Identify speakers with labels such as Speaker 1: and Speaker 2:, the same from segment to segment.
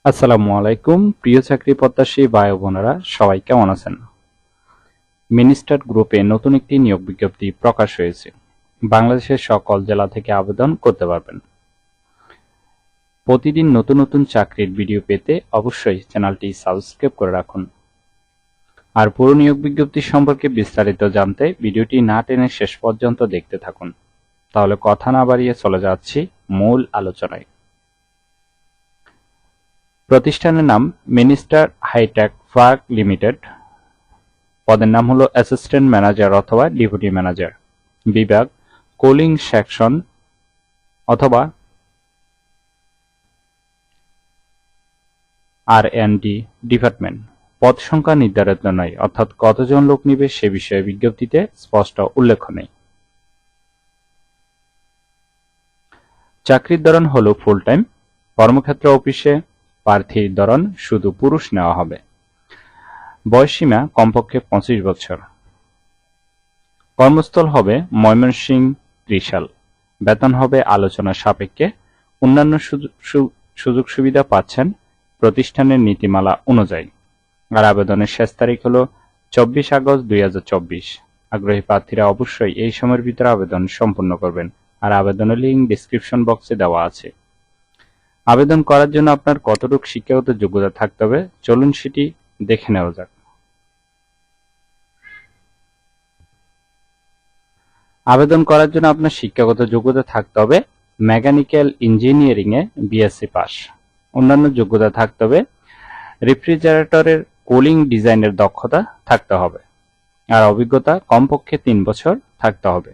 Speaker 1: আসসালামু আলাইকুম প্রিয় চাকরি প্রত্যাশী ভাই ও বোনেরা, সবাই কেমন আছেন? মিনিস্টার গ্রুপে নতুন একটি নিয়োগ বিজ্ঞপ্তি প্রকাশ হয়েছে। বাংলাদেশের সকল জেলা থেকে আবেদন করতে পারবেন। প্রতিদিন নতুন নতুন চাকরির ভিডিও পেতে অবশ্যই চ্যানেলটি সাবস্ক্রাইব করে রাখুন। আর পুরো নিয়োগ বিজ্ঞপ্তি সম্পর্কে বিস্তারিত জানতে ভিডিওটি না টেনে শেষ পর্যন্ত দেখতে থাকুন। তাহলে কথা না বাড়িয়ে চলে যাচ্ছি মূল আলোচনায়। প্রতিষ্ঠানের নাম মিনিস্টার হাইটেক পার্ক লিমিটেড। পদের নাম হলো অ্যাসিস্ট্যান্ট ম্যানেজার অথবা ডেপুটি ম্যানেজার। বিভাগ কুলিং সেকশন অথবা আর&ডি ডিপার্টমেন্ট। পদ সংখ্যা নির্ধারিত নয়, অর্থাৎ কতজন লোক নিবে সে বিষয়ে বিজ্ঞপ্তিতে স্পষ্ট উল্লেখ নেই। চাকরির ধরন হলো ফুল টাইম। কর্মক্ষেত্র অফিসে। প্রার্থীর ধরন শুধু পুরুষ নেওয়া হবে। বয়সসীমা কমপক্ষে 25 বছর। কর্মস্থল হবে ময়মনসিংহ, ত্রিশাল। বেতন হবে আলোচনা সাপেক্ষে। অন্যান্য সুযোগ সুবিধা পাচ্ছেন প্রতিষ্ঠানের নীতিমালা অনুযায়ী। আর আবেদনের শেষ তারিখ হলো 24 আগস্ট 2024। আগ্রহী প্রার্থীরা অবশ্যই এই সময়ের ভিতরে আবেদন সম্পূর্ণ করবেন। আর আবেদনের লিঙ্ক ডিসক্রিপশন বক্সে দেওয়া আছে। আবেদন করার জন্য আপনার কতটুকু শিক্ষাগত যোগ্যতা থাকতে হবে চলুন সেটি দেখে নেওয়া যাক। আবেদন করার জন্য আপনার শিক্ষাগত যোগ্যতা থাকতে হবে মেকানিক্যাল ইঞ্জিনিয়ারিং এ বিএসসি পাস। অন্যান্য যোগ্যতা থাকতে হবে রেফ্রিজারেটরের কুলিং ডিজাইনের দক্ষতা থাকতে হবে। আর অভিজ্ঞতা কমপক্ষে 3 বছর থাকতে হবে।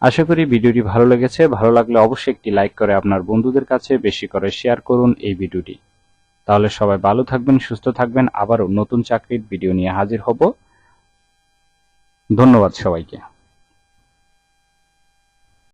Speaker 1: আশা করি ভিডিওটি ভালো লেগেছে। ভালো লাগলে অবশ্যই একটি লাইক করে আপনার বন্ধুদের কাছে বেশি করে শেয়ার করুন এই ভিডিওটি। তাহলে সবাই ভালো থাকবেন, সুস্থ থাকবেন। আবারও নতুন চাকরির ভিডিও নিয়ে হাজির হব। ধন্যবাদ সবাইকে।